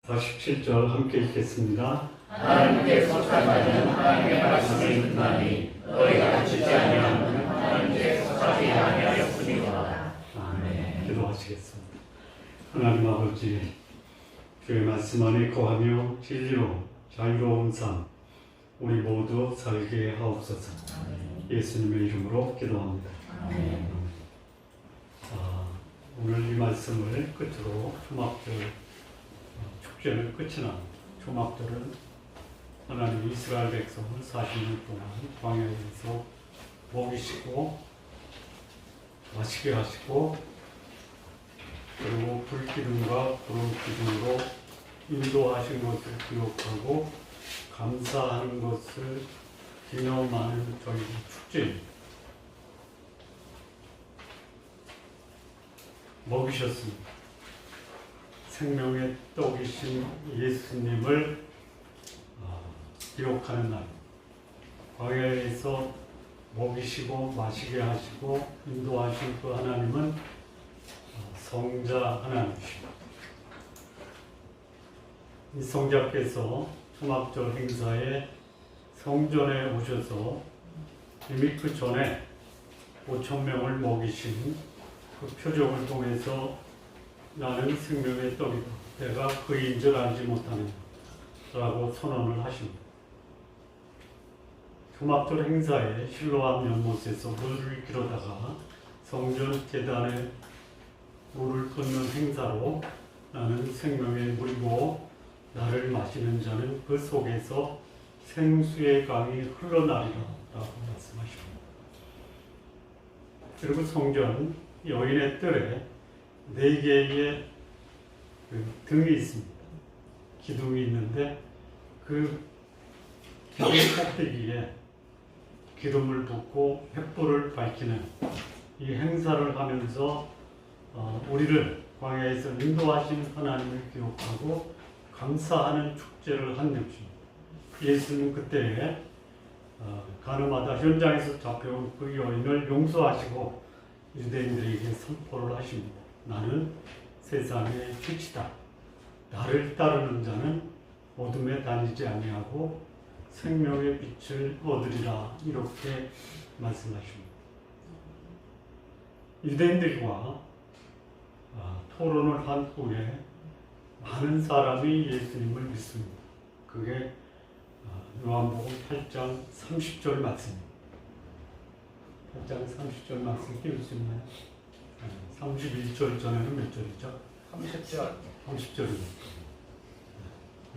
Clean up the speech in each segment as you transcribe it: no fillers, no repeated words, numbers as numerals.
47절 함께 읽겠습니다. 하나님께 속하자는 하나님의 말씀을 듣나니 너희가 듣지 아니하면 하나님께 속하지 아니하였으니라. 아멘. 기도하시겠습니다. 하나님 아버지, 주의 말씀 안에 거하며 진리로 자유로운 삶 우리 모두 살게 하옵소서. 예수님의 이름으로 기도합니다. 오늘 이 말씀을 끝으로 초막절 축제는 끝이 납니다. 초막절은 하나님 이스라엘 백성을 40년 동안 광야에서 먹이시고 마시게 하시고 그리고 불기둥과 구름기둥으로 인도하신 것을 기억하고 감사하는 것을 기념하는 저희 축제입니다. 먹이셨습니다. 생명의 떡이신 예수님을 기억하는 날, 광야에서 먹이시고 마시게 하시고 인도하신 그 하나님은 성자 하나님이십니다. 이 성자께서 초막절 행사에 성전에 오셔서 이미 그 전에 5,000명을 먹이신 그 표적을 통해서 나는 생명의 떡이다. 내가 그인 줄 알지 못하느냐 라고 선언을 하십니다. 초막절 행사에 실로암 연못에서 물을 기르다가 성전 제단에 물을 붓는 행사로 나는 생명의 물이고 나를 마시는 자는 그 속에서 생수의 강이 흘러나리라 라고 말씀하십니다. 그리고 성전 여인의 뜰에 4개의 등이 있습니다. 기둥이 있는데 그 기둥 꼭대기에 기름을 붓고 횃불을 밝히는 이 행사를 하면서 우리를 광야에서 인도하신 하나님을 기억하고 감사하는 축제를 한 것입니다. 예수는 그때에 가늠하다 현장에서 잡혀온 그 여인을 용서하시고 유대인들에게 선포를 하십니다. 나는 세상의 빛이다. 나를 따르는 자는 어둠에 다니지 아니하고 생명의 빛을 얻으리라. 이렇게 말씀하십니다. 유대인들과 토론을 한 후에 많은 사람이 예수님을 믿습니다. 그게 요한복음 8장 30절 말씀입니다. 8장 30절 말씀 띄울 수 있나요? 31절 전에는 몇 절이죠? 30절. 30절입니다.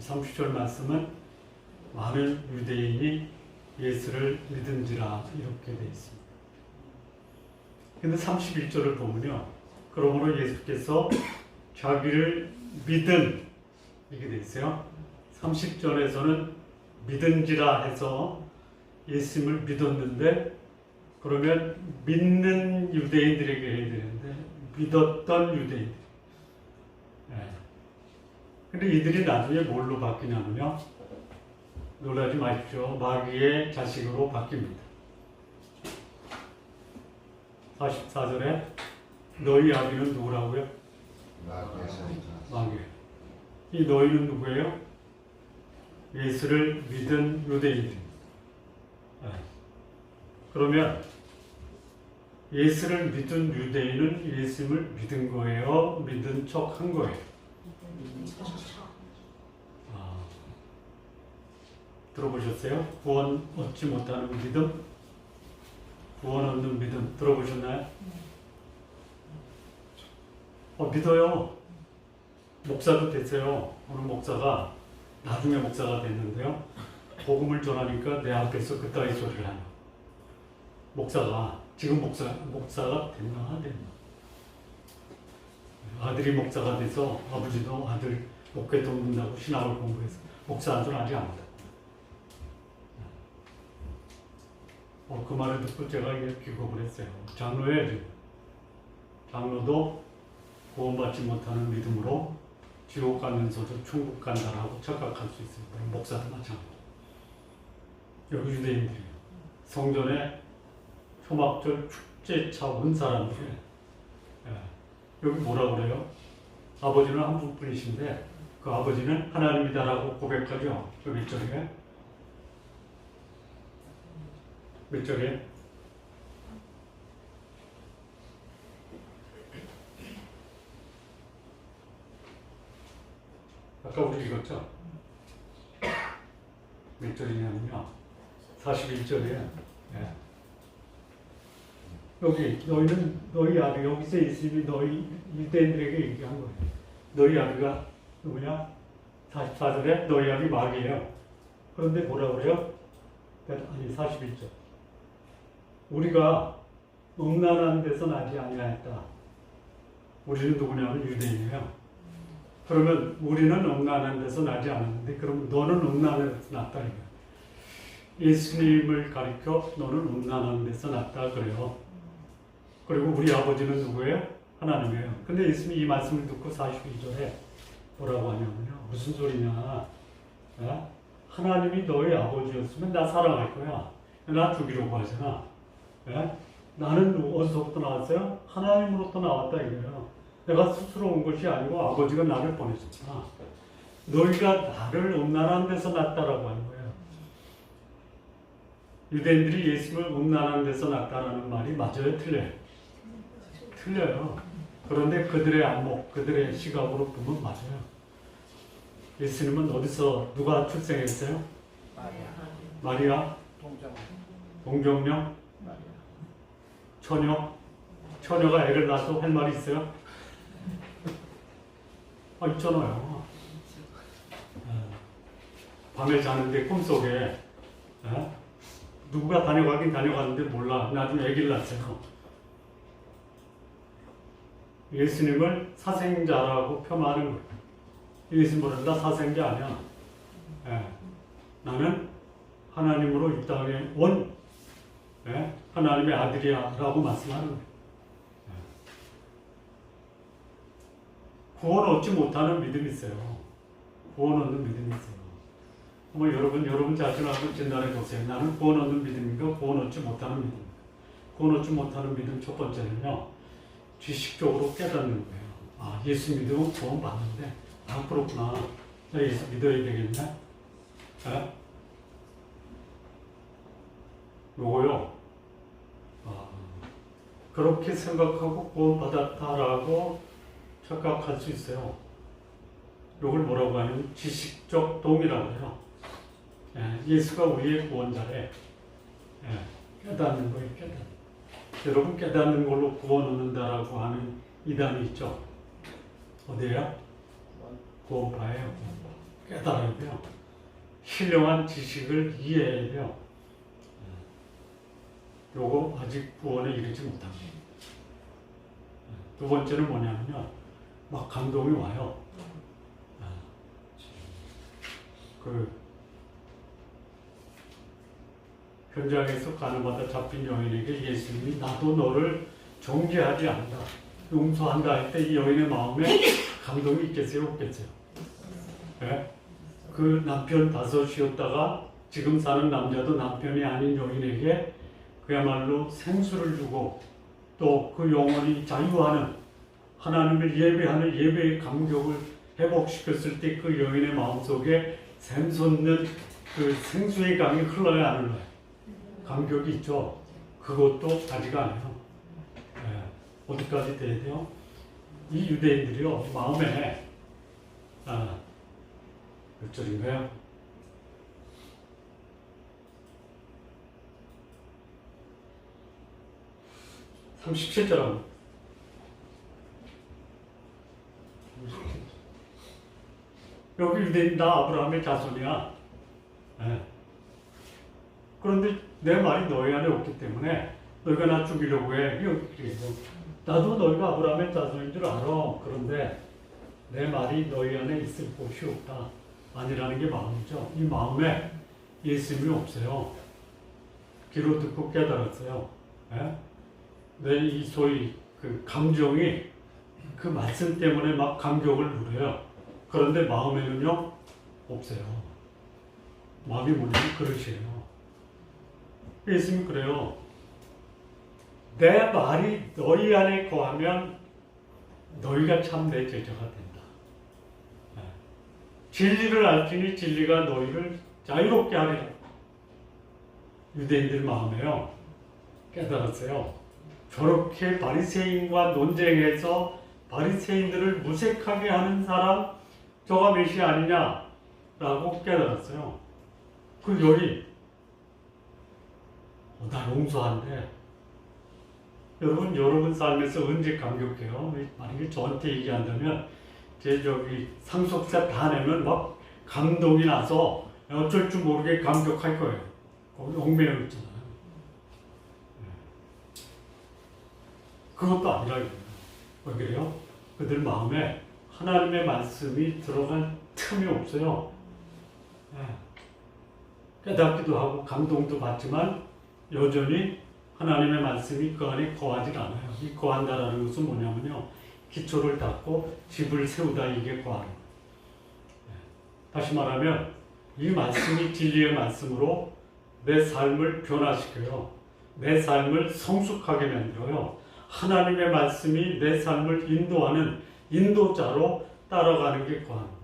30절 말씀은 많은 유대인이 예수를 믿은지라 이렇게 되어 있습니다. 근데 31절을 보면요. 그러므로 예수께서 자기를 믿은 이렇게 되어 있어요. 30절에서는 믿은지라 해서 예수님을 믿었는데 그러면 믿는 유대인들에게 해야 되는데 믿었던 유대인들. 근데 이들이 나중에 뭘로 바뀌냐면요. 놀라지 마십시오. 마귀의 자식으로 바뀝니다. 44절에 너희 아비는 누구라고요? 마귀. 이 너희는 누구예요? 예수를 믿은 유대인들. 그러면 예수를 믿은 유대인은 예수님을 믿은 거예요? 믿은 척 한 거예요? 들어보셨어요? 구원 얻지 못하는 믿음? 구원 얻는 믿음 들어보셨나요? 믿어요. 목사도 됐어요. 어느 목사가 나중에 목사가 됐는데요. 복음을 전하니까 내 앞에서 그따위 소리를 하는 목사가 지금 목사가 됐나 안 됐나? 아들이 목사가 돼서 아버지도 아들 목회 돕는다고 신학을 공부해서 목사한 줄 아직 안 돼. 그 말을 듣고 제가 이게 귀국을 했어요. 장로예요. 장로도 구원받지 못하는 믿음으로 지옥 가면서도 천국 간다라고 착각할 수 있습니다. 목사도 마찬가지. 여기 유대인들이에요. 성전에 초막절 축제차 온 사람들이 여기 뭐라 그래요? 아버지는 한 분뿐이신데 그 아버지는 하나님이다라고 고백하죠. 그 몇 절에? 몇 절에? 아까 우리 읽었죠? 몇 절이냐면요. 41절에 여기 너희는 너희 아비 여기서 예수님이 너희 유대인들에게 얘기한 거예요. 너희 아비가 누구냐? 44절에 너희 아비 마귀예요. 그런데 뭐라 그래요? 아니 41절. 우리가 음란한 데서 나지 아니하였다. 우리는 누구냐면 유대인이에요. 그러면 우리는 음란한 데서 나지 않았는데 그럼 너는 음란한 데서 났다 이거야. 예수님을 가리켜 너는 음란한 데서 났다 그래요. 그리고 우리 아버지는 누구예요? 하나님이에요. 근데 예수님이 이 말씀을 듣고 42절에 뭐라고 하냐면요. 무슨 소리냐. 야? 하나님이 너의 아버지였으면 나 사랑할 거야. 나 죽이려고 하잖아. 야? 나는 어디서부터 나왔어요? 하나님으로부터 나왔다 이거예요. 내가 스스로 온 것이 아니고 아버지가 나를 보내셨구나. 너희가 나를 음란한 데서 낳았다라고 하는 거예요. 유대인들이 예수님을 음란한 데서 낳았다라는 말이 맞아요? 틀려요? 틀려요. 그런데 그들의 안목, 그들의 시각으로 보면 맞아요. 예수님은 어디서 누가 출생했어요? 마리아? 동정녀? 처녀가 애를 낳아서 할 말이 있어요? 있잖아요. 밤에 자는데 꿈속에 누가 다녀가긴 다녀갔는데 몰라. 나중에 아기를 낳았어요. 예수님을 사생자라고 폄하하는 거예요. 예수님은 나 사생자 아니야. 나는 하나님으로 이 땅에 온 하나님의 아들이야 라고 말씀하는 거예요. 구원 얻지 못하는 믿음이 있어요. 구원 얻는 믿음이 있어요. 여러분 자신하고 진단해 보세요. 나는 구원 얻는 믿음인가? 구원 얻지 못하는 믿음인가? 구원 얻지 못하는 믿음 첫 번째는요. 지식적으로 깨닫는 거예요. 예수 믿으면 구원 받는데 그렇구나. 나 예수 믿어야 되겠네. 요거요. 그렇게 생각하고 구원 받았다라고 착각할 수 있어요. 이걸 뭐라고 하냐면 지식적 동의라고 해요. 예수가 우리의 구원자래. 깨닫는 거예요. 여러분 깨닫는 걸로 구원 얻는다라고 하는 이단이 있죠. 어디에요? 구원파예요. 깨달아야 돼요. 신령한 지식을 이해해야 돼요. 요거 아직 구원에 이르지 못합니다. 두 번째는 뭐냐면요. 막 감동이 와요. 현장에서 가늠하다 잡힌 여인에게 예수님이 나도 너를 정죄하지 않는다, 용서한다 할 때 이 여인의 마음에 감동이 있겠어요? 없겠어요? 그 남편 다섯이었다가 지금 사는 남자도 남편이 아닌 여인에게 그야말로 생수를 주고 또 그 영혼이 자유하는 하나님을 예배하는 예배의 감격을 회복시켰을 때 그 여인의 마음속에 샘솟는 그 생수의 강이 흘러야 안 흘러요? 감격이 있죠. 그것도 아직 안 해요. 어디까지 돼야 돼요? 이 유대인들이요 마음에 몇 절인가요? 참 17절하고 여기 유대인 나 아브라함의 자손이야. 그런데 내 말이 너희 안에 없기 때문에 너희가 나 죽이려고 해. 나도 너희가 아브라함의 자손인 줄 알아. 그런데 내 말이 너희 안에 있을 곳이 없다. 아니라는 게 마음이죠. 이 마음에 예수님이 없어요. 귀로 듣고 깨달았어요. 내 이 소위 그 감정이 그 말씀 때문에 막 감격을 누려요. 그런데 마음에는요 없어요. 마음이 뭐냐면 그릇이에요. 예수님이 그래요. 내 말이 너희 안에 거하면 너희가 참 내 제자가 된다. 진리를 알지니 진리가 너희를 자유롭게 하리라. 유대인들 마음에요. 깨달았어요. 저렇게 바리새인과 논쟁해서 바리새인들을 무색하게 하는 사람, 저가 메시아 아니냐라고 깨달았어요. 그 열이 나 용서한데 여러분 삶에서 언제 감격해요? 만약에 저한테 얘기한다면 제 상속세 다 내면 막 감동이 나서 어쩔 줄 모르게 감격할 거예요. 거기 얽매여 있잖아요. 그것도 아니라 이거예요. 왜 그래요? 그들 마음에 하나님의 말씀이 들어간 틈이 없어요. 깨닫기도 하고 감동도 받지만 여전히 하나님의 말씀이 그 안에 거하지 않아요. 이 거한다라는 것은 뭐냐면요. 기초를 닦고 집을 세우다 이게 거하는 거예요. 다시 말하면 이 말씀이 진리의 말씀으로 내 삶을 변화시켜요. 내 삶을 성숙하게 만들어요. 하나님의 말씀이 내 삶을 인도하는 인도자로 따라가는 게 거하는 거예요.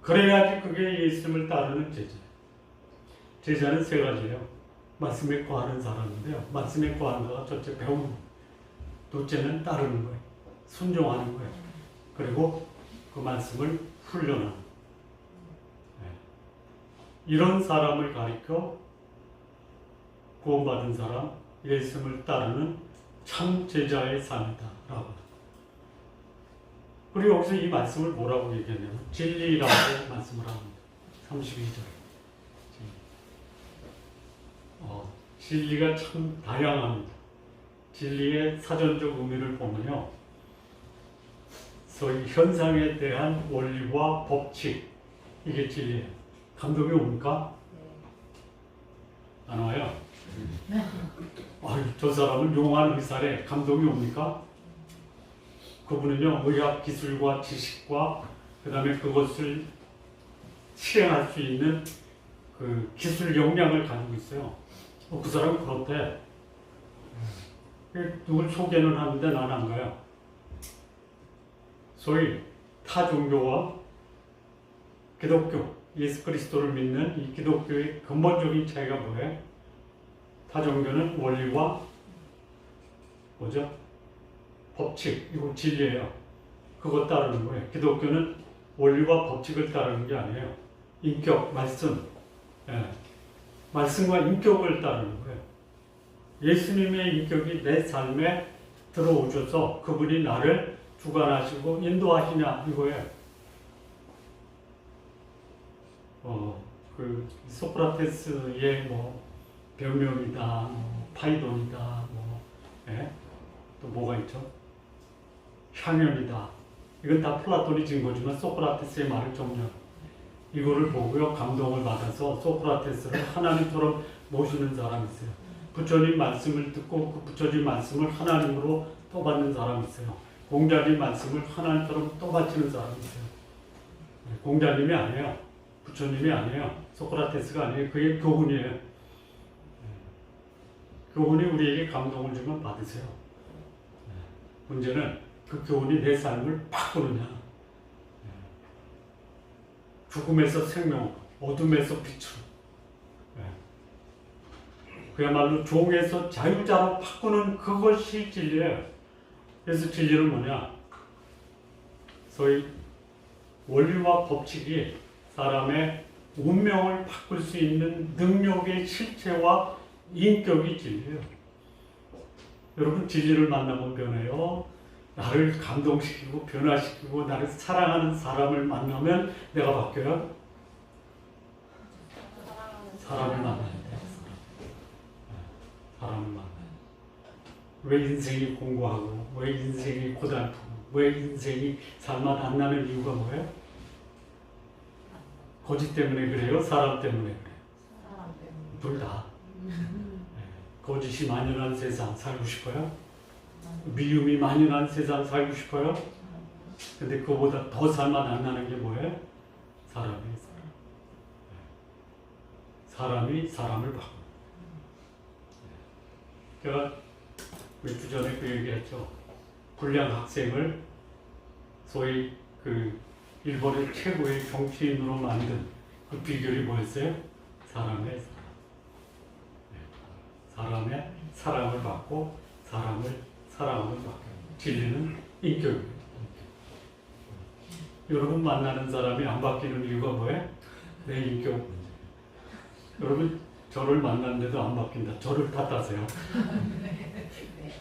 그래야지 그게 예수님을 따르는 제자예요. 제자는 세 가지예요. 말씀에 거하는 사람인데요. 말씀에 거하는 자가 첫째 배우는 거예요. 둘째는 따르는 거예요. 순종하는 거예요. 그리고 그 말씀을 훈련하는 거예요. 이런 사람을 가리켜 구원받은 사람, 예수님을 따르는 참 제자의 삶이다 라고. 그리고 여기서 이 말씀을 뭐라고 얘기하냐면 진리라고 말씀을 합니다. 32절. 진리가 참 다양합니다. 진리의 사전적 의미를 보면요. 소위 현상에 대한 원리와 법칙, 이게 진리예요. 감동이 옵니까? 안 와요? 저 사람은 용한 의사래. 감동이 옵니까? 그분은요, 의학 기술과 지식과 그 다음에 그것을 실행할 수 있는 그 기술 역량을 가지고 있어요. 그 사람은 그렇대. 누굴 소개는 하는데 난 안 가요. 소위 타 종교와 기독교, 예수 그리스도를 믿는 이 기독교의 근본적인 차이가 뭐예요? 타 종교는 원리와 뭐죠? 법칙, 이거 진리예요. 그거 따르는 거예요. 기독교는 원리와 법칙을 따르는 게 아니에요. 인격, 말씀. 말씀과 인격을 따르는 거예요. 예수님의 인격이 내 삶에 들어오셔서 그분이 나를 주관하시고 인도하시냐 이거예요. 그 소크라테스의 뭐 변명이다, 파이돈이다, 또 뭐가 있죠? 향연이다. 이건 다 플라톤이 진 거지만 소크라테스의 말을 정리하고 이거를 보고요 감동을 받아서 소크라테스를 하나님처럼 모시는 사람이 있어요. 부처님 말씀을 듣고 그 부처님 말씀을 하나님으로 떠받는 사람이 있어요. 공자님 말씀을 하나님처럼 떠받치는 사람이 있어요. 공자님이 아니에요. 부처님이 아니에요. 소크라테스가 아니에요. 그게 교훈이에요. 교훈이 우리에게 감동을 주면 받으세요. 문제는 그 교훈이 내 삶을 바꾸느냐. 죽음에서 생명, 어둠에서 빛으로. 그야말로 종에서 자유자로 바꾸는 그것이 진리예요. 그래서 진리는 뭐냐? 소위 원리와 법칙이 사람의 운명을 바꿀 수 있는 능력의 실체와 인격이 진리예요. 여러분 진리를 만나면 변해요. 나를 감동시키고 변화시키고 나를 사랑하는 사람을 만나면 내가 바뀌어요? 사람을 만나야 돼. 사람을 만나야 돼. 왜 인생이 공고하고 왜 인생이 고달프고 왜 인생이 살맛 안 나는 이유가 뭐예요? 거짓 때문에 그래요? 사람 때문에 그래요? 사람 때문에. 둘 다. 거짓이 만연한 세상 살고 싶어요? 미움이 만연한 세상 살고 싶어요? 근데 그거보다 더 살맛 안 나는 게 뭐예요? 사람이 사람을 바꿔. 제가 몇 주 전에 그 얘기했죠. 불량 학생을 소위 그 일본의 최고의 정치인으로 만든 그 비결이 뭐였어요? 사람의 사랑. 사람의 사랑을 받고 사람을 사랑을 받고 진리는 인격입니다. 여러분 만나는 사람이 안 바뀌는 이유가 뭐예요? 내 인격 문제. 여러분 저를 만났는데도 안 바뀐다. 저를 탓하세요.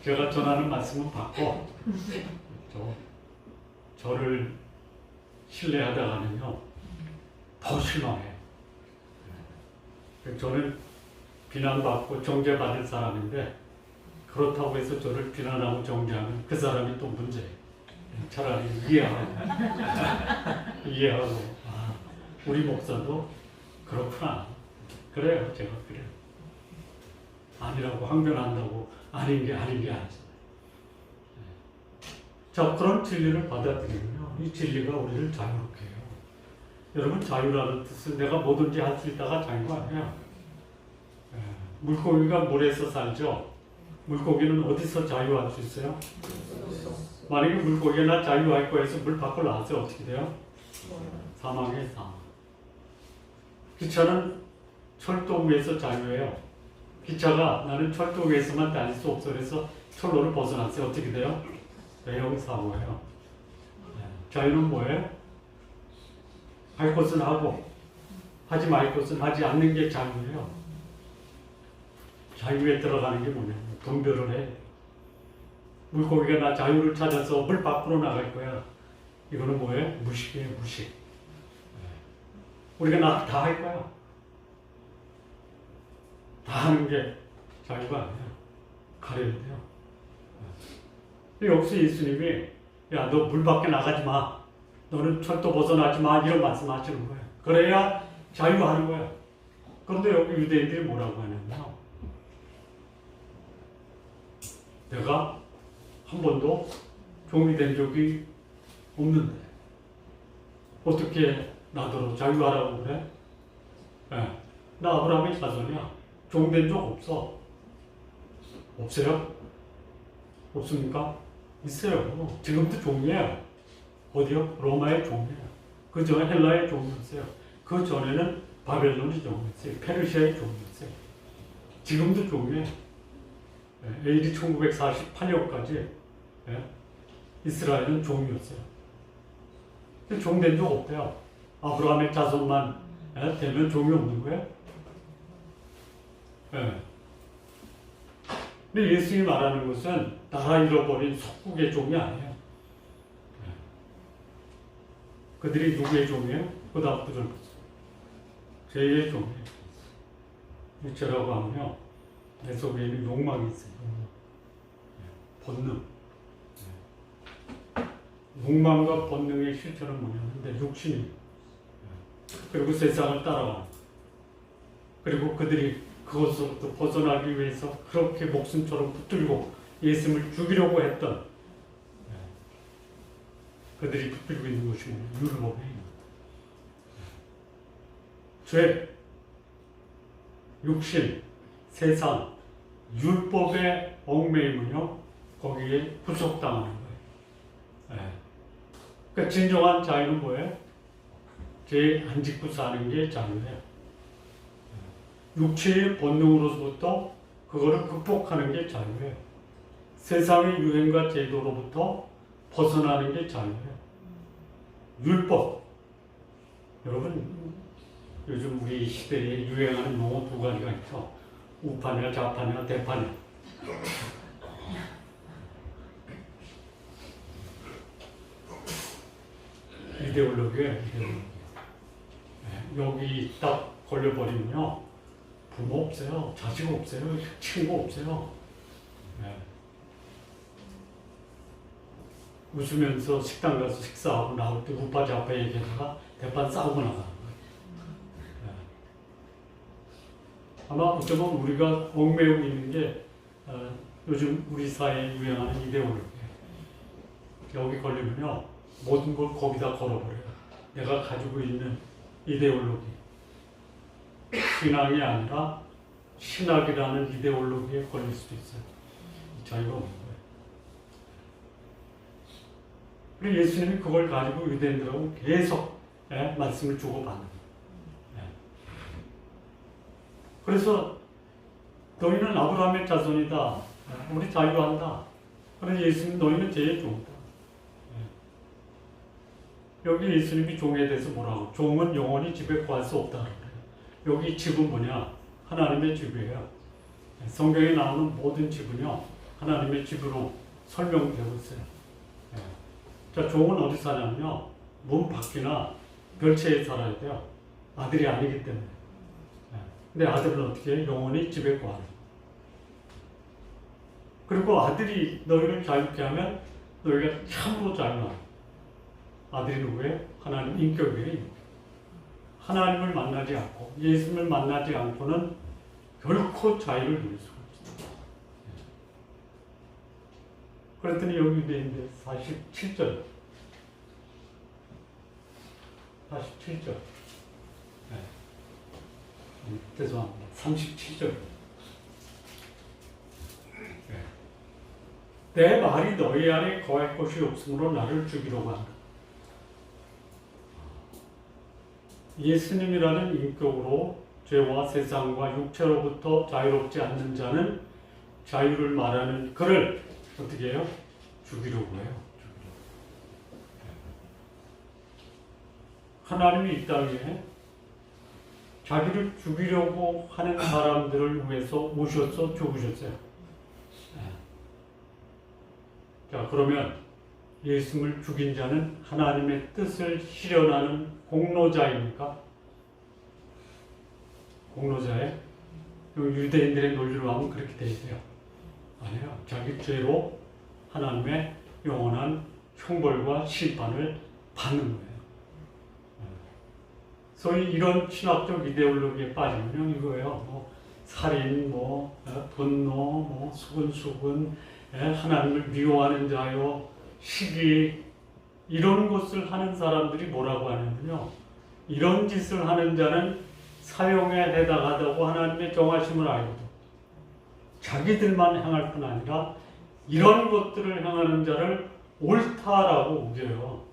제가 전하는 말씀은 받고 저를 신뢰하다가는요 더 실망해요. 저는 비난받고 정죄받을 사람인데 그렇다고 해서 저를 비난하고 정죄하면 그 사람이 또 문제예요. 차라리 이해하고 아, 우리 목사도 그렇구나. 그래요. 제가 그래요. 아니라고 항변한다고 아닌 게 아니잖아요. 자, 그런 진리를 받아들이면요 이 진리가 우리를 자유롭게 해요. 여러분 자유라는 뜻은 내가 뭐든지 할 수 있다가 자유가 아니에요. 물고기가 물에서 살죠. 물고기는 어디서 자유할 수 있어요? 만약에 물고기가 나 자유할 거야 해서 물 밖으로 나왔어요. 어떻게 돼요? 사망의 사망. 기차는 철도 위에서 자유해요. 기차가 나는 철도 위에서만 다닐 수 없어 그래서 철로를 벗어났어요. 어떻게 돼요? 대형 사고예요. 자유는 뭐예요? 할 것은 하고 하지 말 것은 하지 않는 게 자유예요. 자유에 들어가는 게 뭐냐면 분별을 해. 물고기가 나 자유를 찾아서 물 밖으로 나갈 거야. 이거는 뭐예요? 무식이에요. 무식. 우리가 나 다 할 거야. 다 하는 게 자유가 아니에요. 가려야 돼요. 여기서 예수님이 야, 너 물 밖에 나가지 마. 너는 철도 벗어나지 마. 이런 말씀하시는 거예요. 그래야 자유하는 거야. 그런데 여기 유대인들이 뭐라고 하냐면요. 내가 한 번도 종이 된 적이 없는데 어떻게 나더러 자유하라고 그래? 나 아브라함의 자손이야. 종 된 적 없어. 없어요? 없습니까? 있어요. 지금도 종이에요. 어디요? 로마의 종이에요. 그 전에 헬라의 종이었어요. 그 전에는 바벨론의 종이었어요. 페르시아의 종이었어요. 지금도 종이에요. AD 1948년까지 이스라엘은 종이었어요. 종 된 적 없대요. 아브라함의 자손만 되면 종이 없는 거예요. 근데 예수님이 말하는 것은 나라 잃어버린 속국의 종이 아니에요. 그들이 누구의 종이에요? 그 다음 구절 보세요. 죄의 종이에요. 육체라고 하면요. 내 속에 있는 욕망이 있어요. 본능. 욕망과 본능의 실체는 뭐냐면 내 육신이. 그리고 세상을 따라가는. 그리고 그들이 그것으로부터 벗어나기 위해서 그렇게 목숨처럼 붙들고 예수님을 죽이려고 했던 그들이 붙들고 있는 것이 율법에 죄, 육신, 세상, 율법의 얽매이면요 거기에 구속당하는 거예요. 그러니까 진정한 자유는 뭐예요? 죄 안 짓고 사는 게 자유예요. 육체의 본능으로부터 그거를 극복하는 게 자유예요. 세상의 유행과 제도로부터 벗어나는 게 자유예요. 율법. 여러분 요즘 우리 시대에 유행하는 용어 두 가지가 있죠. 우파냐 좌파냐 대파냐. 이데올로기예요. 여기 딱 걸려버리면요. 부모 없어요. 자식 없어요. 친구 없어요. 웃으면서 식당 가서 식사하고 나올 때 우파 좌파 얘기하다가 대판 싸우고 나가는 거예요. 아마 어쩌면 우리가 얽매이고 있는 게 요즘 우리 사회에 유행하는 이데올로기예요. 여기 걸리면요. 모든 걸 거기다 걸어버려요. 내가 가지고 있는 이데올로기. 신앙이 아니라 신학이라는 이데올로기에 걸릴 수도 있어요. 자유가 없는 거예요. 그리고 예수님이 그걸 가지고 유대인들하고 계속 말씀을 주고받는 거예요. 그래서 너희는 아브라함의 자손이다. 우리 자유한다. 그래서 예수님 너희는 제일 종이다. 여기 예수님이 종에 대해서 뭐라고? 종은 영원히 집에 구할 수 없다. 여기 집은 뭐냐? 하나님의 집이에요. 성경에 나오는 모든 집은요, 하나님의 집으로 설명되고 있어요. 자, 종은 어디 사냐면요, 문 밖이나 별채에 살아야 돼요. 아들이 아니기 때문에. 근데 아들은 어떻게 해? 영원히 집에 구하는. 그리고 아들이 너희를 자유케 하면 너희가 참으로 자유하라. 아들이 누구예요? 하나님 인격이에요. 하나님을 만나지 않고 예수님을 만나지 않고는 결코 자유를 누릴 수가 없습니다. 그랬더니 여기 있는데 47절. 47절. 죄송합니다. 37절. 내 말이 너희 안에 거할 것이 없으므로 나를 죽이려고 한다. 예수님이라는 인격으로 죄와 세상과 육체로부터 자유롭지 않는 자는 자유를 말하는 그를 어떻게 해요? 죽이려고 해요. 하나님이 이 땅에 자기를 죽이려고 하는 사람들을 위해서 오셔서 죽으셨어요. 자, 그러면 예수님을 죽인 자는 하나님의 뜻을 실현하는 공로자입니까? 공로자에 유대인들의 논리로 하면 그렇게 되어 있어요. 아니에요. 자기 죄로 하나님의 영원한 형벌과 심판을 받는 거예요. 소위 이런 신학적 이데올로기에 빠지면 이거예요. 뭐 살인, 분노, 수근수근, 하나님을 미워하는 자요, 시기, 이런 것을 하는 사람들이 뭐라고 하냐면요, 이런 짓을 하는 자는 사형에 해당하다고 하나님의 정하심을 알고도 자기들만 향할 뿐 아니라 이런 것들을 향하는 자를 옳다라고 우겨요.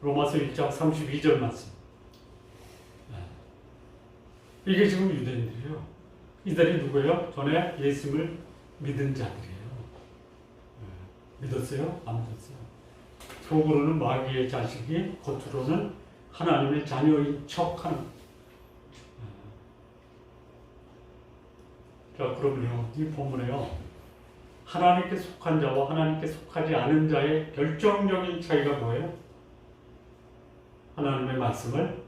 로마서 1장 32절 말씀. 이게 지금 유대인들이에요. 이들이 누구예요? 전에 예수님을 믿은 자들이에요. 믿었어요? 안 믿었어요? 속으로는 마귀의 자식이, 겉으로는 하나님의 자녀인 척하는. 자, 그러면요, 이 본문에요, 하나님께 속한 자와 하나님께 속하지 않은 자의 결정적인 차이가 뭐예요? 하나님의 말씀을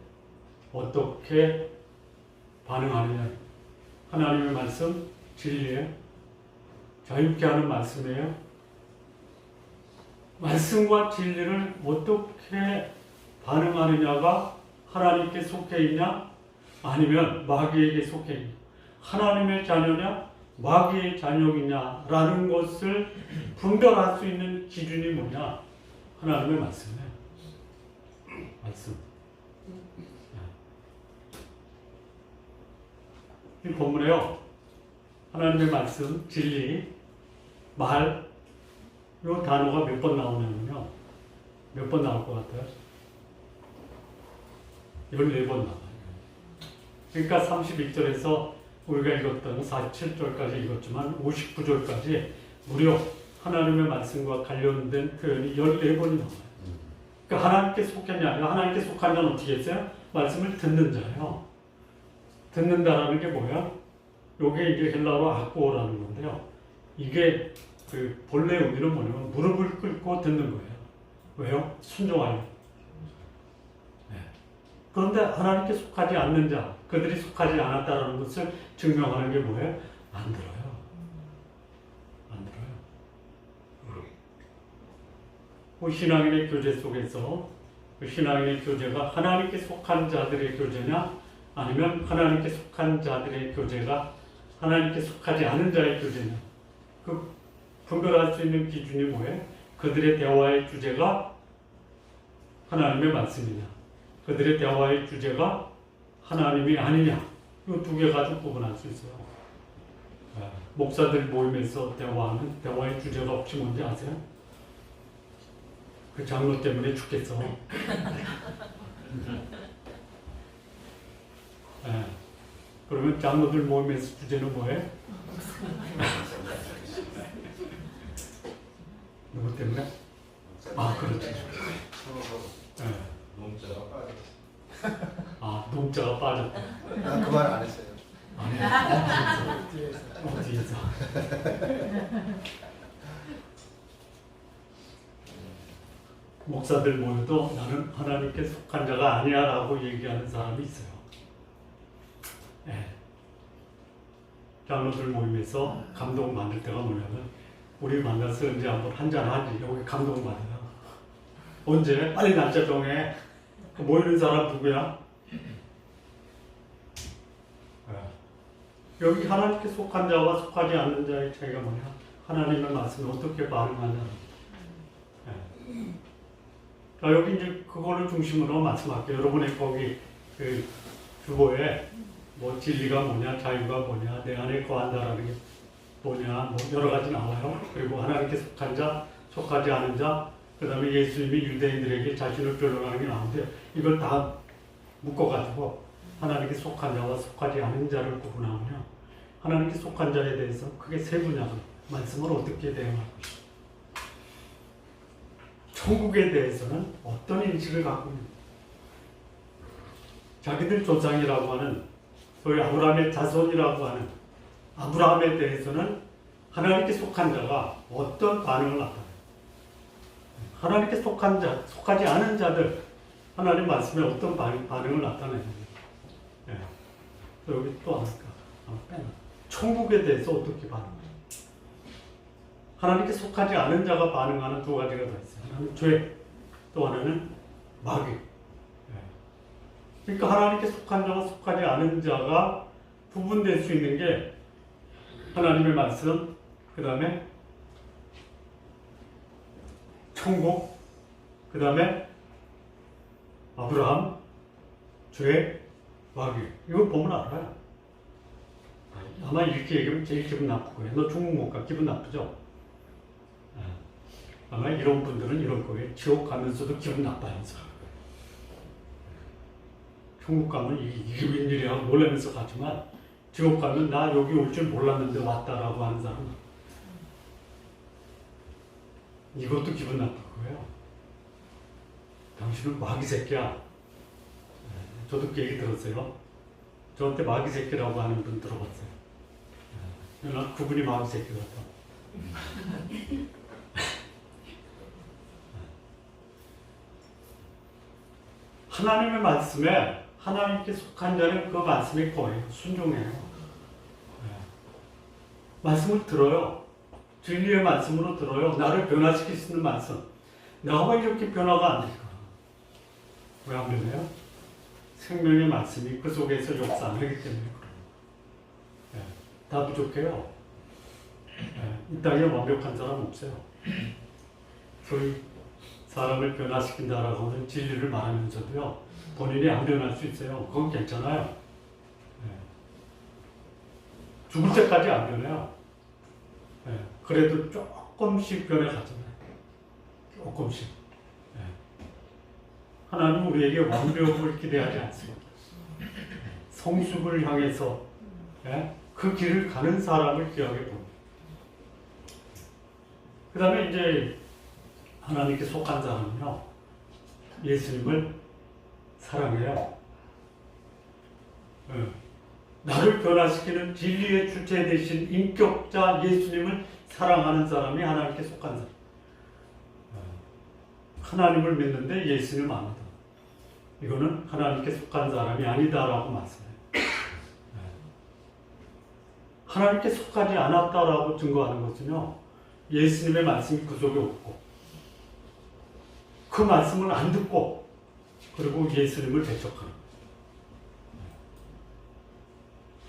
어떻게 반응하느냐. 하나님의 말씀, 진리예요. 자유케 하는 말씀이에요. 말씀과 진리를 어떻게 반응하느냐가 하나님께 속해 있냐, 아니면 마귀에게 속해 있냐, 하나님의 자녀냐, 마귀의 자녀이냐라는 것을 분별할 수 있는 기준이 뭐냐? 하나님의 말씀이에요. 말씀. 이 본문에요, 하나님의 말씀, 진리, 말, 이 단어가 몇 번 나오냐면요, 몇 번 나올 것 같아요? 14번 나와요. 그러니까 31절에서 우리가 읽었던 47절까지 읽었지만 59절까지 무려 하나님의 말씀과 관련된 표현이 14번이 나와요. 그러니까 하나님께 속했냐, 하나님께 속한 자는 어떻게 했어요? 말씀을 듣는 자예요. 듣는다라는 게 뭐야? 요게 이게 헬라어로 아꼬라는 건데요. 이게 그 본래 의미는 뭐냐면 무릎을 꿇고 듣는 거예요. 왜요? 순종하려. 그런데 하나님께 속하지 않는 자, 그들이 속하지 않았다는 것을 증명하는 게 뭐예요? 안 들어요. 안 들어요. 그 신앙인의 교제 속에서 그 신앙인의 교제가 하나님께 속한 자들의 교제냐, 아니면 하나님께 속한 자들의 교제가 하나님께 속하지 않은 자의 교제냐, 그 분별할 수 있는 기준이 뭐예요? 그들의 대화의 주제가 하나님의 말씀이냐, 그들의 대화의 주제가 하나님이 아니냐, 이 두 개 가지고 구분할 수 있어요. 목사들 모임에서 대화하는 대화의 주제가 혹시 뭔지 아세요? 그 장로 때문에 죽겠어. 예. 그러면 장로들 모임에서 주제는 뭐예요? 누구 때문에? 아, 그렇죠. 예. 아, 농자가 빠졌다. 그 말 안 했어요. 아니, 뒤에서. 어디에서? 목사들 모여도 나는 하나님께 속한 자가 아니야라고 얘기하는 사람이 있어요. 예. 장로들 모임에서 감동받을 때가 뭐냐면 우리 만나서 언제 한번 한잔 하지. 여기 감동받아요. 언제? 빨리 날짜 정해. 모이는 사람 누구야? 여기 하나님께 속한 자와 속하지 않는 자의 차이가 뭐냐? 하나님의 말씀에 어떻게 반응하냐? 자, 여기 이제 그거를 중심으로 말씀할게요. 여러분의 거기 그 주보에 뭐 진리가 뭐냐, 자유가 뭐냐, 내 안에 거한다라는 게 뭐냐, 뭐 여러 가지 나와요. 그리고 하나님께 속한 자, 속하지 않은 자, 그 다음에 예수님이 유대인들에게 자신을 변론하는 게 나오는데 이걸 다 묶어가지고 하나님께 속한 자와 속하지 않은 자를 구분하면요. 하나님께 속한 자에 대해서 크게 세 분야로 말씀을 어떻게 대응하고 있습니다. 천국에 대해서는 어떤 인식을 갖고 있는가? 자기들 조상이라고 하는 소위 아브라함의 자손이라고 하는 아브라함에 대해서는 하나님께 속한 자가 어떤 반응을 나타내요? 하나님께 속한 자, 속하지 않은 자들 하나님 말씀에 어떤 반응을 나타내는지. 예. 여기 또 하나 빼놔. 천국에 대해서 어떻게 반응해요? 하나님께 속하지 않은 자가 반응하는 두 가지가 더 있어요. 하나는 죄, 또 하나는 마귀. 예. 그러니까 하나님께 속한 자와 속하지 않은 자가 구분될 수 있는 게 하나님의 말씀, 그 다음에 천국, 그 다음에 아브라함, 죄, 마귀. 이거 보면 알아요. 아마 이렇게 얘기하면 제일 기분 나쁠 거예요. 너 중국 못 가. 기분 나쁘죠? 아마 이런 분들은 이럴 거예요. 지옥 가면서도 기분 나빠하면서. 중국 가면 이게 웬일이야 놀라면서 가지만 지옥 가면 나 여기 올 줄 몰랐는데 왔다라고 하는 사람 이것도 기분 나쁠 거예요. 당신은 마귀 새끼야. 저도 그 얘기 들었어요. 저한테 마귀 새끼라고 하는 분 들어봤어요. 나 그분이 마귀 새끼 같다. 하나님의 말씀에 하나님께 속한 자는 그 말씀에 거예요. 순종해요. 말씀을 들어요. 진리의 말씀으로 들어요. 나를 변화시킬 수 있는 말씀. 나가 왜 이렇게 변화가 안 될까? 왜 안 변해요? 생명의 말씀이 그 속에서 역사하기 때문에 그래요. 다 부족해요. 이 땅에 완벽한 사람 없어요. 소위 사람을 변화시킨다라고 하는 진리를 말하면서도요. 본인이 안 변할 수 있어요. 그건 괜찮아요. 죽을 때까지 안 변해요. 그래도 조금씩 변해가잖아요. 조금씩. 하나님 우리에게 완벽을 기대하지 않습니다. 성숙을 향해서 그 길을 가는 사람을 귀하게 봅니다. 그 다음에 이제 하나님께 속한 사람은요. 예수님을 사랑해요. 나를 변화시키는 진리의 주체 되신 인격자 예수님을 사랑하는 사람이 하나님께 속한 사람. 하나님을 믿는데 예수님 안 믿어. 이거는 하나님께 속한 사람이 아니다라고 말씀해요. 하나님께 속하지 않았다라고 증거하는 것은요. 예수님의 말씀이 그 속에 없고 그 말씀을 안 듣고 그리고 예수님을 배척하는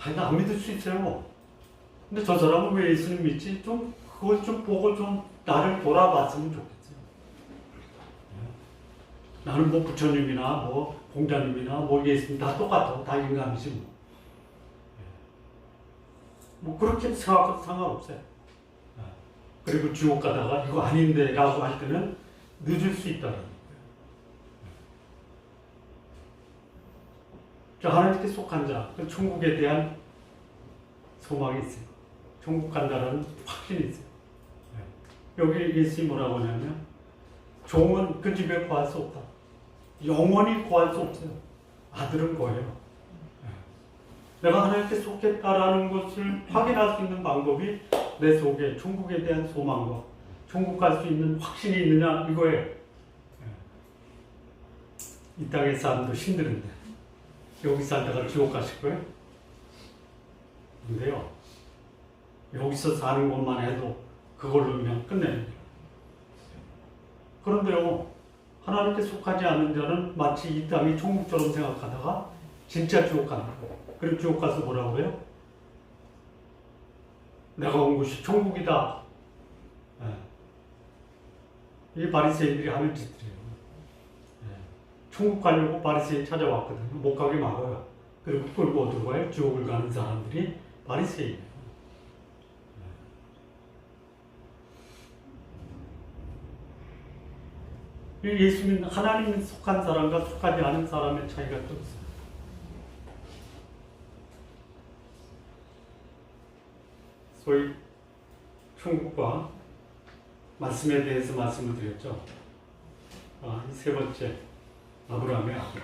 거예요. 안 믿을 수 있어요. 근데 저 사람은 왜 예수님 믿지? 좀 그걸 좀 보고 좀 나를 돌아봤으면 좋겠어요. 나는 뭐 부처님이나 뭐 공자님이나 뭐 예수님 다 똑같아. 다 인간이지 뭐. 뭐 그렇게 생각해도 상관없어요. 그리고 지옥 가다가 이거 아닌데 라고 할 때는 늦을 수 있다는 거예요. 자, 하나님께 속한 자, 그 천국에 대한 소망이 있어요. 천국 간다라는 확신이 있어요. 여기 예수님이 뭐라고 하냐면 종은 그 집에 거할 수 없다. 영원히 거할 수 없어요. 아들은 거예요. 내가 하나님께 속했다라는 것을 확인할 수 있는 방법이 내 속에 천국에 대한 소망과 천국 갈 수 있는 확신이 있느냐 이거예요. 이 땅의 삶도 힘드는데 여기 살다가 지옥 가실 거예요? 근데요, 여기서 사는 것만 해도 그걸로 그냥 끝내는 그런데요, 하나님께 속하지 않는 자는 마치 이 땅이 천국처럼 생각하다가 진짜 지옥 가는 거예요. 그리고 지옥 가서 뭐라고 해요? 내가 온 곳이 천국이다. 이게 바리새인들이 하는 짓들이에요. 천국 가려고 바리새인 찾아왔거든요. 못 가게 막아요. 그리고 끌고 어디로 가요? 지옥을 가는 사람들이 바리새인이에요. 예수님, 하나님에 속한 사람과 속하지 않은 사람의 차이가 또 있어요. 소위 천국과 말씀에 대해서 말씀을 드렸죠. 이 세 번째, 아브라함의 아들.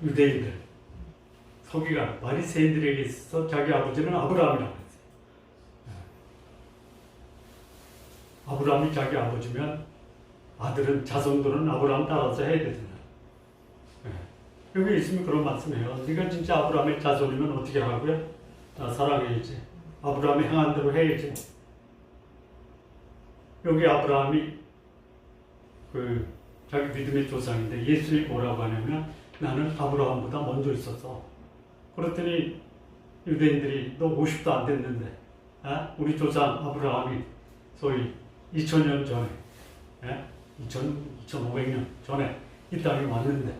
유대인들, 서기관, 바리새인들에게 있어서 자기 아버지는 아브라함이라고 했어요. 아브라함이 자기 아버지면 아들은 자손들은 아브라함 따라서 해야 되잖아요. 여기 예수님이 그런 말씀이에요. 네가 진짜 아브라함의 자손이면 어떻게 하라고요? 사랑해야지. 아브라함이 행한 대로 해야지. 여기 아브라함이 자기 믿음의 조상인데 예수님이 뭐라고 하냐면 나는 아브라함보다 먼저 있었어. 그랬더니 유대인들이 너 50도 안 됐는데 우리 조상 아브라함이 소위 2000년 전에 2500년 전에 이 땅에 왔는데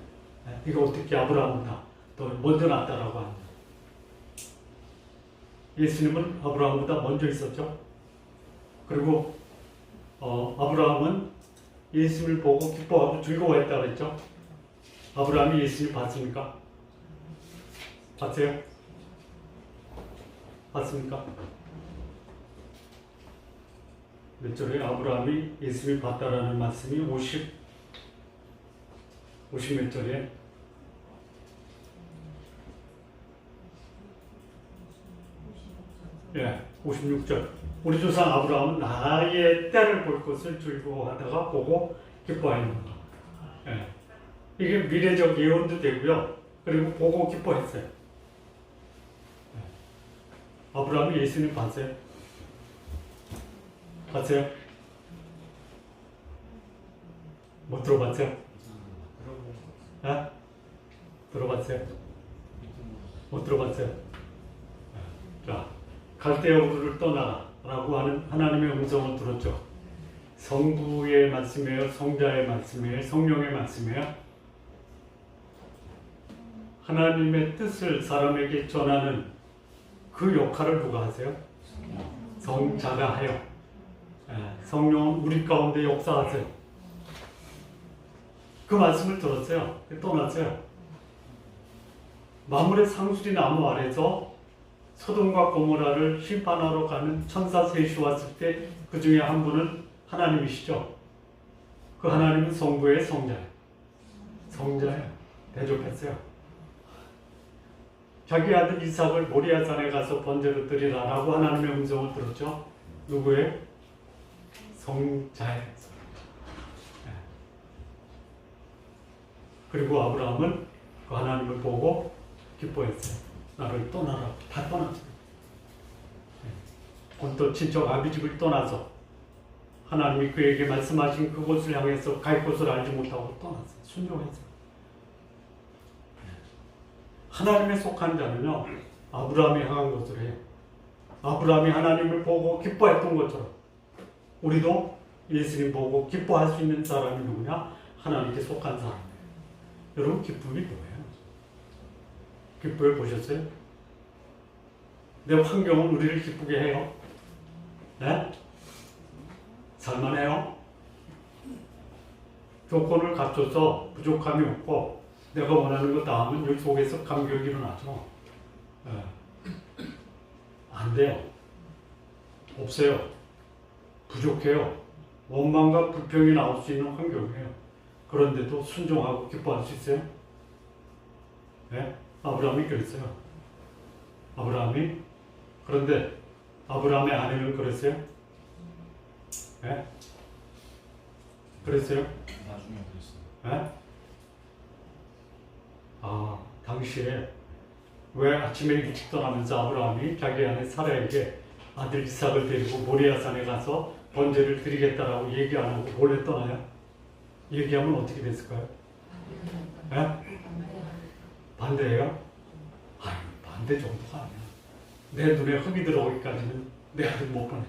네가 어떻게 아브라함보다 더 먼저 났다라고 하냐. 예수님은 아브라함보다 먼저 있었죠. 그리고 아브라함은 예수님을 보고 기뻐하고 즐거워했다고 했죠. 아브라함이 예수님 봤습니까? 봤어요? 봤습니까? 몇 절에 아브라함이 예수님을 봤다라는 말씀이 50 몇 절에 56절. 우리 조상 아브라함은 나의 때를 볼 것을 즐거워하다가 보고 기뻐하였노라. 이게 미래적 예언도 되고요. 그리고 보고 기뻐했어요. 아브라함이 예수님 봤어요? 봤어요? 못 들어봤어요? 들어봤어요? 못 들어봤어요? 자, 갈대아 우르를 떠나라 라고 하는 하나님의 음성을 들었죠. 성부의 말씀이에요? 성자의 말씀이에요? 성령의 말씀이에요? 하나님의 뜻을 사람에게 전하는 그 역할을 누가 하세요? 성자가 해요. 성령은 우리 가운데 역사하세요. 그 말씀을 들었어요. 떠났어요. 만물의 상수리 나무 아래서 소돔과 고모라를 심판하러 가는 천사 셋이 왔을 때 그 중에 한 분은 하나님이시죠. 그 하나님은 성부의 성자예요. 성자예요. 대접했어요. 자기 아들 이삭을 모리아산에 가서 번제로 드리라라고 하나님의 음성을 들었죠. 누구의? 성자의. 그리고 아브라함은 그 하나님을 보고 기뻐했어요. 나를 떠나라. 다 떠났어요. 본토 친척 아비집을 떠나서 하나님이 그에게 말씀하신 그곳을 향해서 갈 곳을 알지 못하고 떠났어요. 순종했어요. 하나님에 속한 자는요, 아브라함이 향한 것을 해요. 아브라함이 하나님을 보고 기뻐했던 것처럼 우리도 예수님 보고 기뻐할 수 있는 사람이 누구냐? 하나님께 속한 사람이에요. 여러분, 기쁨이 뭐예요? 기쁨을 보셨어요? 내 환경은 우리를 기쁘게 해요. 네? 살만해요? 조건을 갖춰서 부족함이 없고 내가 원하는 거 다 하면 여기 속에서 감격이 일어나죠. 안 돼요. 없어요. 부족해요. 원망과 불평이 나올 수 있는 환경이에요. 그런데도 순종하고 기뻐할 수 있어요? 네? 아브라함이 그랬어요. 아브라함이 그런데 아브라함의 아내는 그랬어요? 네? 그랬어요? 나중에 그랬어요. 네? 당시에 왜 아침에 일찍 떠나면서 아브라함이 자기 아내 사라에게 아들 이삭을 데리고 모리아산에 가서 번제를 드리겠다라고 얘기 안 하고 몰래 떠나요? 얘기하면 어떻게 됐을까요? 네? 반대예요? 아유, 반대 정도가 아니야. 내 눈에 흙이 들어오기까지는 내 아들 못 보내.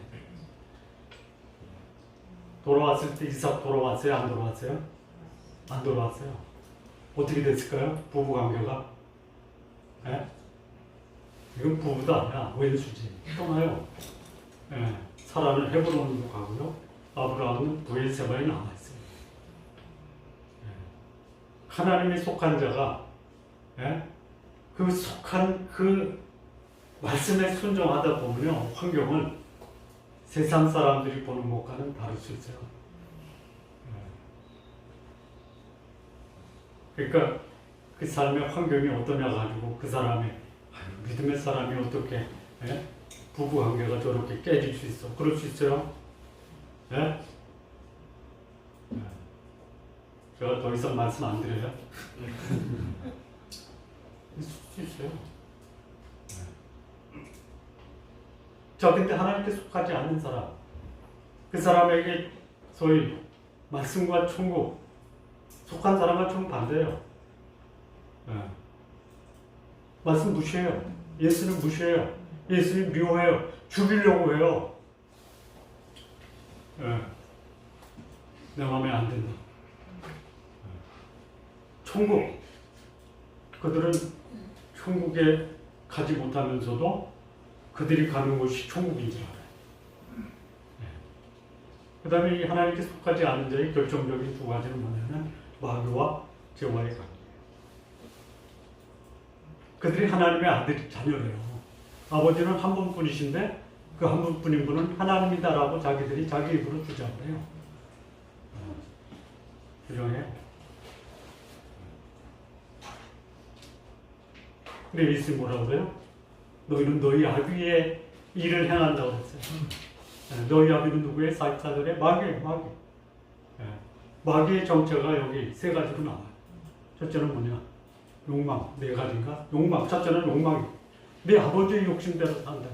돌아왔을 때 이삭 돌아왔어요? 안 돌아왔어요? 안 돌아왔어요. 어떻게 됐을까요? 부부 관계가? 네? 이건 부부도 아니야. 왼수지. 떠나요. 네. 사라는 헤브론으로 가고요. 아브라함은 브엘세바에 남아있어요. 네. 하나님이 속한 자가 그 속한 그 말씀에 순종하다 보면요. 환경은 세상 사람들이 보는 것과는 다를 수 있어요. 그러니까 그 삶의 환경이 어떠냐 가지고 그 사람의 믿음의 사람이 어떻게 부부 관계가 저렇게 깨질 수 있어? 그럴 수 있어요? 예? 제가 더 이상 말씀 안 드려요? 있을 수 있어요. 자, 근데 하나님께 속하지 않는 사람, 그 사람에게 소위 말씀과 천국 속한 사람과 좀 반대예요. 말씀 무시해요. 예수는 무시해요. 예수는 미워해요. 죽이려고 해요. 내 마음에 안 든다. 천국, 그들은 천국에 가지 못하면서도 그들이 가는 곳이 천국인 줄 알아요. 그 다음에 이 하나님께 속하지 않은 자의 결정적인 두 가지는 뭐냐면 마귀와 죄와의 관계예요. 그들이 하나님의 아들 자녀래요. 아버지는 한 분뿐이신데 그 한 분뿐인 분은 하나님이다라고 자기들이 자기 입으로 주장을 해요. 주장해요. 근데 예수님 뭐라고 그래요? 너희는 너희 아비의 일을 행한다고 그랬어요. 너희 아비는 누구의? 사자들의 마귀예요. 마귀. 마귀의 정체가 여기 세 가지로 나와요. 첫째는 뭐냐? 욕망. 네 가지인가? 욕망. 첫째는 욕망이. 내 아버지의 욕심대로 산다.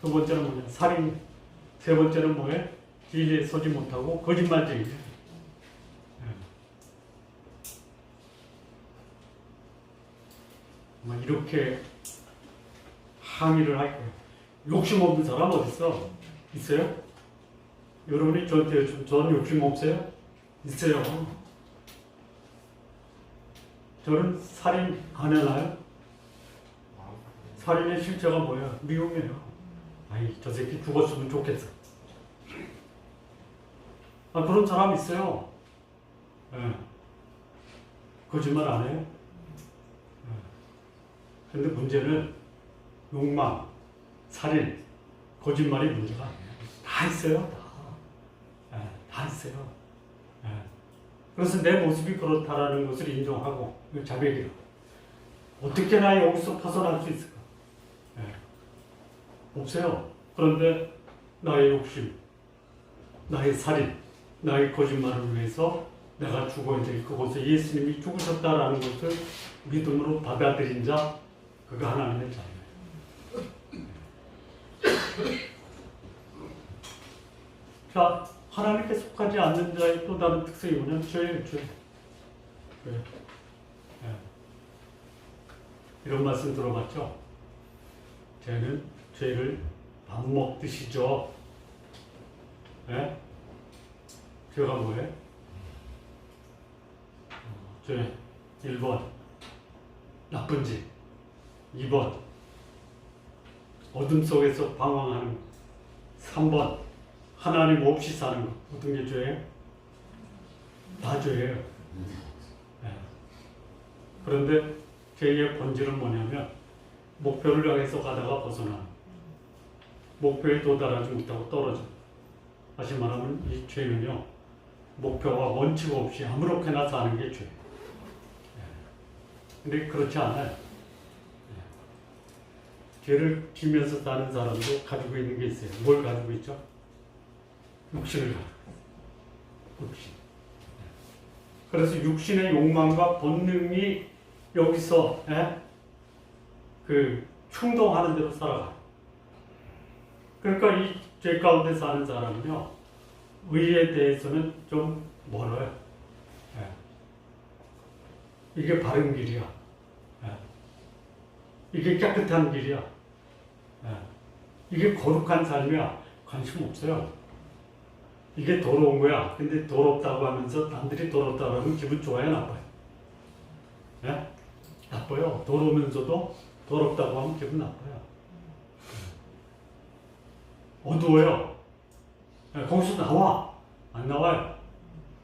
두 번째는 뭐냐? 살인. 세 번째는 뭐예요? 진리에 서지 못하고 거짓말쟁이. 이렇게 항의를 할 거예요. 욕심 없는 사람 어디 있어? 있어요? 여러분이 저한테 요즘 전 욕심 없어요? 있어요. 저는 살인 안 해나요? 살인의 실체가 뭐예요? 미움이에요. 아이, 저 새끼 죽었으면 좋겠어. 그런 사람 있어요. 거짓말 안 해요? 근데 문제는 욕망, 살인, 거짓말이 문제가 아니에요. 다 있어요. 다 있어요. 그래서 내 모습이 그렇다라는 것을 인정하고 자백이라. 어떻게 나 여기서 벗어날 수 있을까? 없어요. 그런데 나의 욕심, 나의 살인, 나의 거짓말을 위해서 내가 죽어야 될 그곳에 예수님이 죽으셨다라는 것을 믿음으로 받아들인 자, 그가 하나님의 자녀예요. 자, 하나님께 속하지 않는 자의 또 다른 특성이 뭐냐면 죄예요. 죄. 이런 말씀 들어봤죠? 죄는 죄를 밥 먹듯이죠. 죄가 뭐예요? 죄 1번 나쁜 짓, 2번 어둠 속에서 방황하는 것, 3번 하나님 없이 사는 것. 어떤 게 죄예요? 다 죄예요. 예. 그런데 죄의 본질은 뭐냐면 목표를 향해서 가다가 벗어나 목표에 도달하지 못하고 떨어져. 다시 말하면 이 죄는요, 목표와 원칙 없이 아무렇게나 사는 게 죄. 예. 근데 그렇지 않아요. 예. 죄를 지면서 사는 사람도 가지고 있는 게 있어요. 뭘 가지고 있죠? 육신을 가지고 있어요. 육신. 그래서 육신의 욕망과 본능이 여기서 그 충동하는 대로 살아가요. 그러니까 이 죄 가운데 사는 사람은요, 의에 대해서는 좀 멀어요. 이게 바른 길이야. 이게 깨끗한 길이야. 이게 거룩한 삶이야. 관심 없어요. 이게 더러운 거야. 근데 더럽다고 하면서 남들이 더럽다고 하면 기분 좋아요, 나빠요? 나빠요. 더러우면서도 더럽다고 하면 기분 나빠요. 어두워요. 거기서 나와. 안 나와요.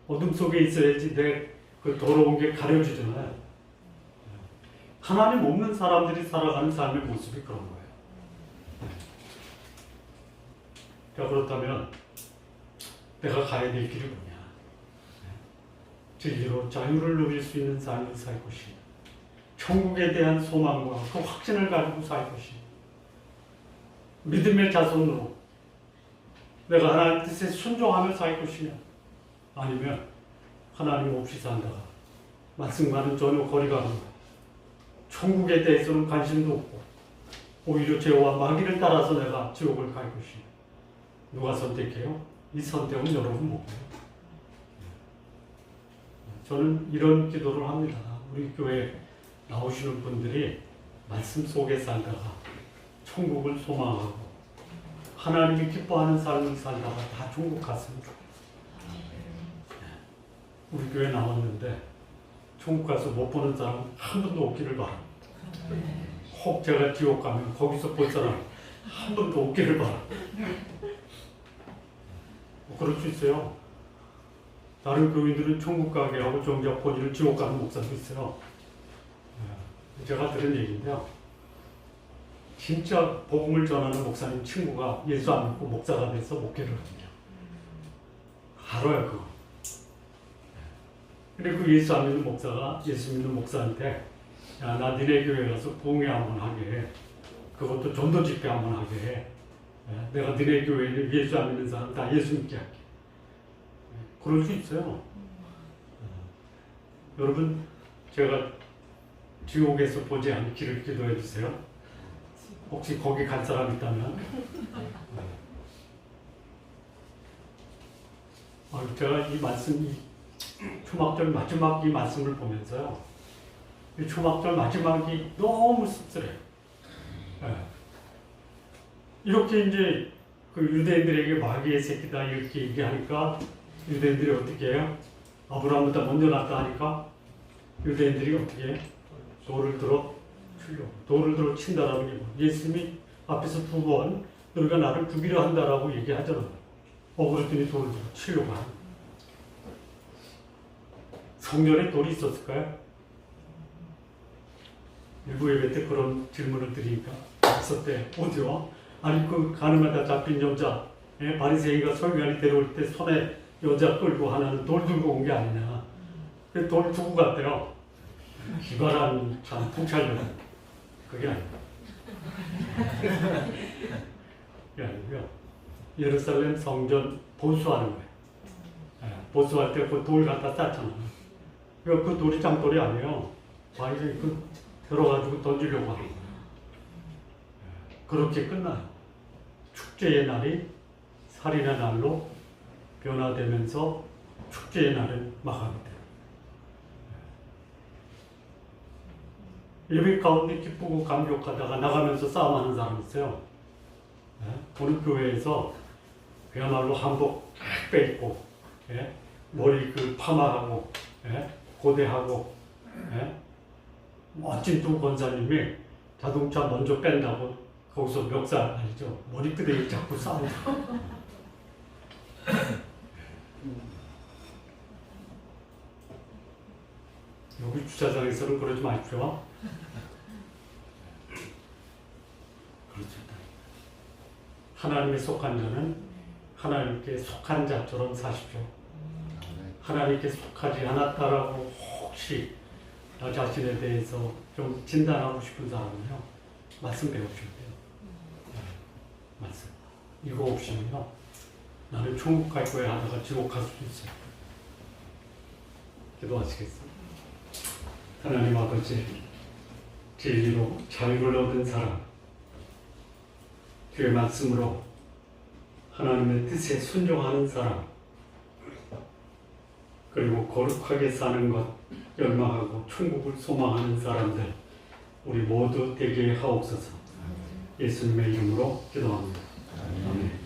어둠 속에 있어야지 내 그 더러운 게 가려지잖아요. 하나님 없는 사람들이 살아가는 삶의 모습이 그런 거예요. 자, 그렇다면 내가 가야 될 길이 뭐냐? 진리로 자유를 누릴 수 있는 삶을 살 것이, 천국에 대한 소망과 그 확신을 가지고 살 것이, 믿음의 자손으로 내가 하나님 뜻에 순종하며 살 것이냐, 아니면 하나님 없이 산다가 말씀과는 전혀 거리가 없는 거야. 천국에 대해서는 관심도 없고 오히려 죄와 마귀를 따라서 내가 지옥을 갈 것이냐. 누가 선택해요? 이 선택은 여러분 못 해요. 저는 이런 기도를 합니다. 우리 교회 나오시는 분들이 말씀 속에 살다가 천국을 소망하고 하나님이 기뻐하는 삶을 살다가 다 천국 갔으면 좋겠어요. 우리 교회 나왔는데 천국 가서 못 보는 사람 한 분도 없기를 바랍니다. 혹 제가 지옥 가면 거기서 볼 사람 한 분도 없기를 바랍니다. 그럴 수 있어요. 다른 교인들은 천국 가게 하고 정작 본인은 지옥 가는 목사도 있어요. 제가 들은 얘기인데요. 진짜 복음을 전하는 목사님 친구가 예수 안 믿고 목사가 돼서 목회를 합니다. 알아요, 그거. 그리고 그 예수 안 믿는 목사가 예수 믿는 목사한테, 야, 나 니네 교회 가서 봉회 한번 하게 해. 그것도 전도 집회 한번 하게 해. 내가 니네 교회에 예수 안 믿는 사람 다 예수 믿게 할게. 그럴 수 있어요. 여러분, 제가 지옥에서 보지 않기를 기도해 주세요. 혹시 거기 갈 사람 있다면. 제가 이 말씀, 이 초막절 마지막 이 말씀을 보면서요, 이 초막절 마지막이 너무 씁쓸해요. 이렇게 이제 그 유대인들에게 마귀의 새끼다 이렇게 얘기하니까 유대인들이 어떻게 해요? 아브라함보다 먼저 났다 하니까 유대인들이 어떻게 해요? 돌을 들어 치려고. 돌을 들어 친다라는 게 뭐? 예수님이 앞에서 두 번 너희가 나를 죽이려 한다라고 얘기하잖아요. 그랬더니 돌을 들어 치려고 하는 거예요. 성전에 돌이 있었을까요? 일부 예배 때 그런 질문을 드리니까 있었대. 어디요? 아니 그 가늠하다 잡힌 여자, 바리새인과 서기관이 데려올 때 손에 여자 끌고 하나는 돌 들고 온 게 아니냐. 그 돌 두고 갔대요. 기발한 참 통찰력. 그게 아니고. 그게 아니고요. 예루살렘 성전 보수하는 거예요. 보수할 때 그 돌 갖다 쌌잖아요. 그 돌이 장돌이 아니에요. 바리새인이 그 들어가지고 던지려고 하는 거예요. 그렇게 끝나요. 축제의 날이 살인의 날로 변화되면서 축제의 날은 마감이 돼요. 예배 가운데 기쁘고 감격하다가 나가면서 싸움하는 사람 있어요. 어느 교회에서 그야말로 한복 딱 빼입고, 머리 그 파마하고, 고대하고, 멋진 두 권사님이 자동차 먼저 뺀다고 거기서 멱살 아니죠. 머리끄댕이 잡고 싸우고. 여기 주차장에서는 그러지 마십시오. 그렇습니다. 하나님에 속한 자는 하나님께 속한 자처럼 사십시오. 하나님께 속하지 않았다라고 혹시 나 자신에 대해서 좀 진단하고 싶은 사람은요, 말씀 배우셔야 돼요. 말씀. 이거 없이는요, 나는 천국 갈 거야 하다가 지옥 갈 수도 있어요. 기도하시겠어요? 하나님 아버지, 진리로 자유를 얻은 사람, 주의 말씀으로 하나님의 뜻에 순종하는 사람, 그리고 거룩하게 사는 것 열망하고 천국을 소망하는 사람들, 우리 모두 되게 하옵소서. 예수님의 이름으로 기도합니다. 아멘.